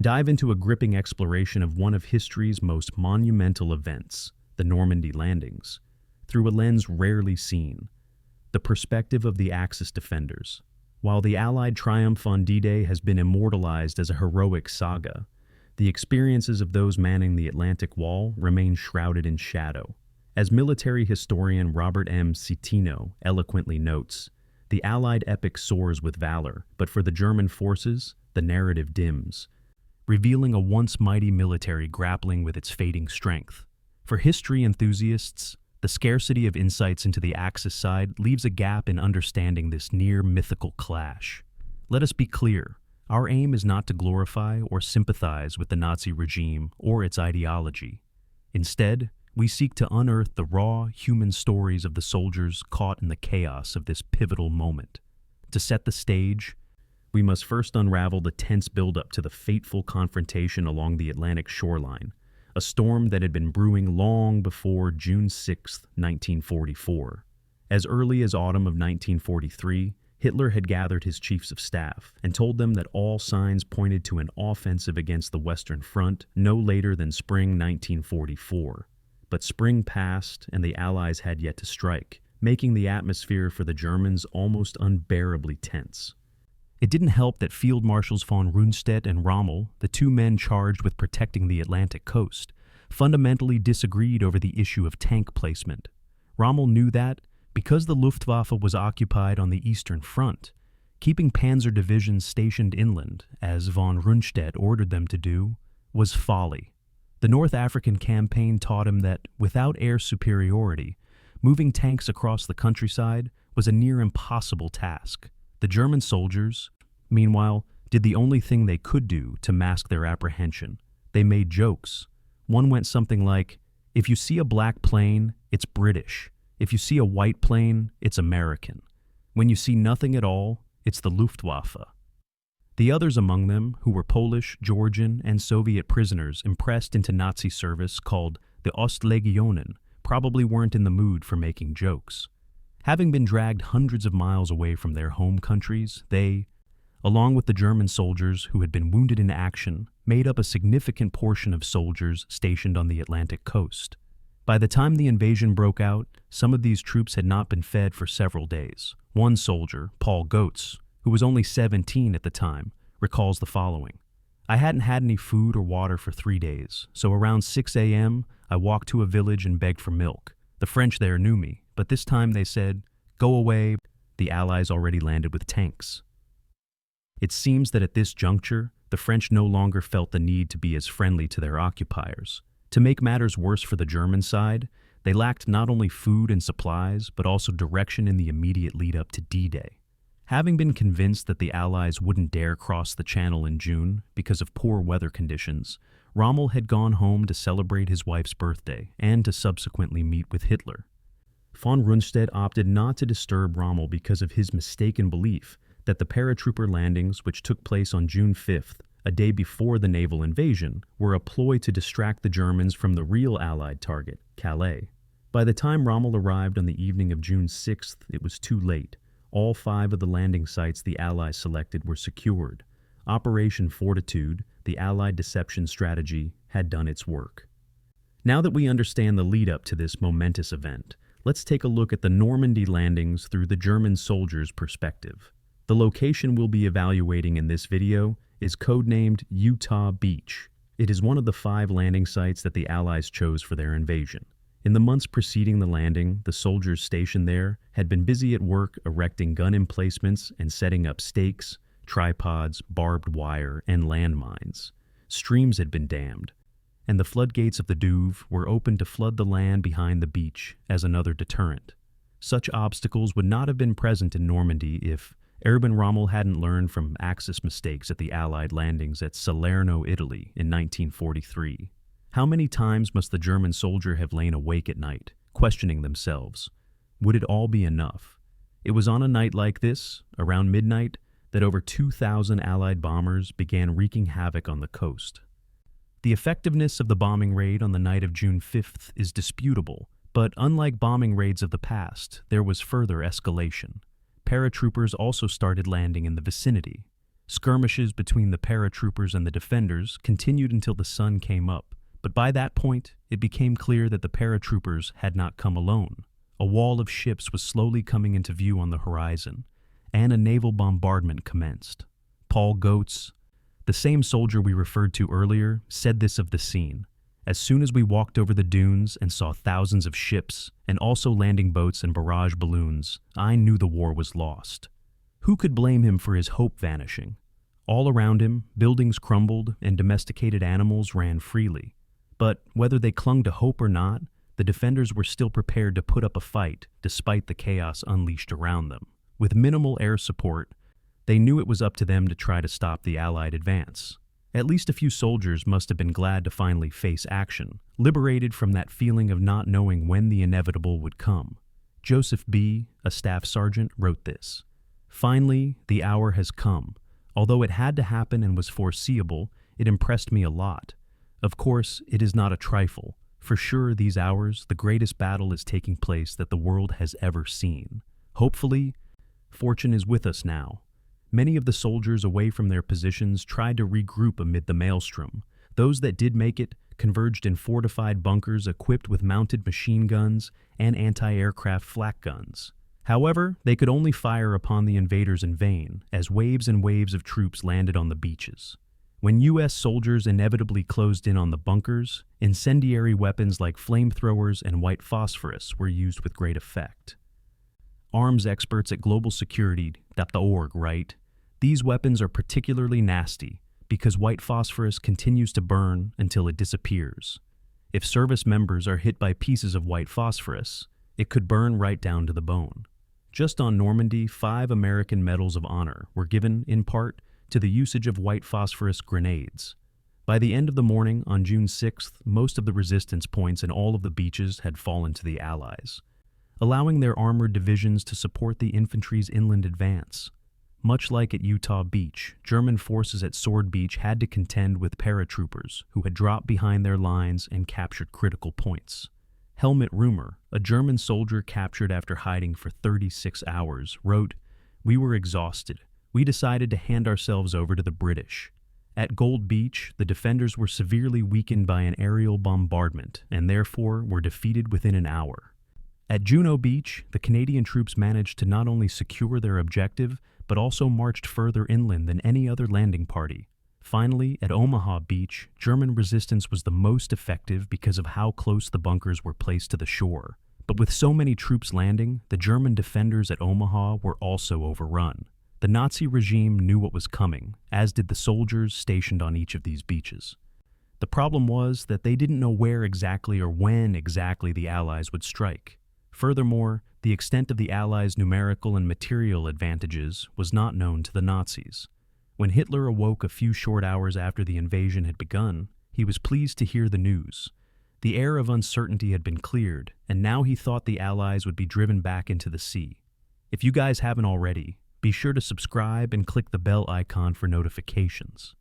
dive into a gripping exploration of one of history's most monumental events, the Normandy landings, through a lens rarely seen, the perspective of the Axis defenders. While the Allied triumph on D-Day has been immortalized as a heroic saga, the experiences of those manning the Atlantic Wall remain shrouded in shadow. As military historian Robert M. Citino eloquently notes, the Allied epic soars with valor, but for the German forces, the narrative dims, revealing a once mighty military grappling with its fading strength. For history enthusiasts, the scarcity of insights into the Axis side leaves a gap in understanding this near-mythical clash. Let us be clear, our aim is not to glorify or sympathize with the Nazi regime or its ideology. Instead, we seek to unearth the raw, human stories of the soldiers caught in the chaos of this pivotal moment. To set the stage, we must first unravel the tense buildup to the fateful confrontation along the Atlantic shoreline, a storm that had been brewing long before June 6, 1944. As early as autumn of 1943, Hitler had gathered his chiefs of staff and told them that all signs pointed to an offensive against the Western Front no later than spring 1944. But spring passed and the Allies had yet to strike, making the atmosphere for the Germans almost unbearably tense. It didn't help that Field Marshals von Rundstedt and Rommel, the two men charged with protecting the Atlantic coast, fundamentally disagreed over the issue of tank placement. Rommel knew that, because the Luftwaffe was occupied on the Eastern Front, keeping panzer divisions stationed inland, as von Rundstedt ordered them to do, was folly. The North African campaign taught him that, without air superiority, moving tanks across the countryside was a near impossible task. The German soldiers, meanwhile, did the only thing they could do to mask their apprehension. They made jokes. One went something like, "If you see a black plane, it's British. If you see a white plane, it's American. When you see nothing at all, it's the Luftwaffe." The others among them, who were Polish, Georgian, and Soviet prisoners impressed into Nazi service called the Ostlegionen, probably weren't in the mood for making jokes. Having been dragged hundreds of miles away from their home countries, they, along with the German soldiers who had been wounded in action, made up a significant portion of soldiers stationed on the Atlantic coast. By the time the invasion broke out, some of these troops had not been fed for several days. One soldier, Paul Goetz, who was only 17 at the time, recalls the following. "I hadn't had any food or water for 3 days, so around 6 a.m., I walked to a village and begged for milk. The French there knew me, but this time they said, 'Go away,' the Allies already landed with tanks." It seems that at this juncture, the French no longer felt the need to be as friendly to their occupiers. To make matters worse for the German side, they lacked not only food and supplies, but also direction in the immediate lead-up to D-Day. Having been convinced that the Allies wouldn't dare cross the Channel in June because of poor weather conditions, Rommel had gone home to celebrate his wife's birthday and to subsequently meet with Hitler. Von Rundstedt opted not to disturb Rommel because of his mistaken belief that the paratrooper landings, which took place on June 5th, a day before the naval invasion, were a ploy to distract the Germans from the real Allied target, Calais. By the time Rommel arrived on the evening of June 6th, it was too late. All 5 of the landing sites the Allies selected were secured. Operation Fortitude, the Allied deception strategy, had done its work. Now that we understand the lead-up to this momentous event, let's take a look at the Normandy landings through the German soldiers' perspective. The location we'll be evaluating in this video is codenamed Utah Beach. It is one of the 5 landing sites that the Allies chose for their invasion. In the months preceding the landing, the soldiers stationed there had been busy at work erecting gun emplacements and setting up stakes, tripods, barbed wire, and landmines. Streams had been dammed, and the floodgates of the Douve were open to flood the land behind the beach as another deterrent. Such obstacles would not have been present in Normandy if Erwin Rommel hadn't learned from Axis mistakes at the Allied landings at Salerno, Italy in 1943. How many times must the German soldier have lain awake at night, questioning themselves? Would it all be enough? It was on a night like this, around midnight, that over 2,000 Allied bombers began wreaking havoc on the coast. The effectiveness of the bombing raid on the night of June 5th is disputable, but unlike bombing raids of the past, there was further escalation. Paratroopers also started landing in the vicinity. Skirmishes between the paratroopers and the defenders continued until the sun came up, but by that point, it became clear that the paratroopers had not come alone. A wall of ships was slowly coming into view on the horizon, and a naval bombardment commenced. Paul Goetz, the same soldier we referred to earlier, said this of the scene. As soon as we walked over the dunes and saw thousands of ships, and also landing boats and barrage balloons, I knew the war was lost. Who could blame him for his hope vanishing? All around him, buildings crumbled and domesticated animals ran freely. But whether they clung to hope or not, the defenders were still prepared to put up a fight despite the chaos unleashed around them. With minimal air support, they knew it was up to them to try to stop the Allied advance. At least a few soldiers must have been glad to finally face action, liberated from that feeling of not knowing when the inevitable would come. Joseph B., a staff sergeant, wrote this: "Finally, the hour has come. Although it had to happen and was foreseeable, it impressed me a lot. Of course, it is not a trifle. For sure, these hours, the greatest battle is taking place that the world has ever seen. Hopefully, fortune is with us now." Many of the soldiers away from their positions tried to regroup amid the maelstrom. Those that did make it converged in fortified bunkers equipped with mounted machine guns and anti-aircraft flak guns. However, they could only fire upon the invaders in vain, as waves and waves of troops landed on the beaches. When U.S. soldiers inevitably closed in on the bunkers, incendiary weapons like flamethrowers and white phosphorus were used with great effect. Arms experts at globalsecurity.org write, "These weapons are particularly nasty because white phosphorus continues to burn until it disappears. If service members are hit by pieces of white phosphorus, it could burn right down to the bone." Just on Normandy, 5 American Medals of Honor were given, in part, to the usage of white phosphorus grenades. By the end of the morning, on June 6th, most of the resistance points and all of the beaches had fallen to the Allies, allowing their armored divisions to support the infantry's inland advance. Much like at Utah Beach, German forces at Sword Beach had to contend with paratroopers who had dropped behind their lines and captured critical points. Helmut Römer, a German soldier captured after hiding for 36 hours, wrote, "We were exhausted. We decided to hand ourselves over to the British. At Gold Beach, the defenders were severely weakened by an aerial bombardment and therefore were defeated within an hour. At Juno Beach, the Canadian troops managed to not only secure their objective, but also marched further inland than any other landing party. Finally, at Omaha Beach, German resistance was the most effective because of how close the bunkers were placed to the shore. But with so many troops landing, the German defenders at Omaha were also overrun. The Nazi regime knew what was coming, as did the soldiers stationed on each of these beaches. The problem was that they didn't know where exactly or when exactly the Allies would strike. Furthermore, the extent of the Allies' numerical and material advantages was not known to the Nazis. When Hitler awoke a few short hours after the invasion had begun, he was pleased to hear the news. The air of uncertainty had been cleared, and now he thought the Allies would be driven back into the sea. If you guys haven't already, be sure to subscribe and click the bell icon for notifications.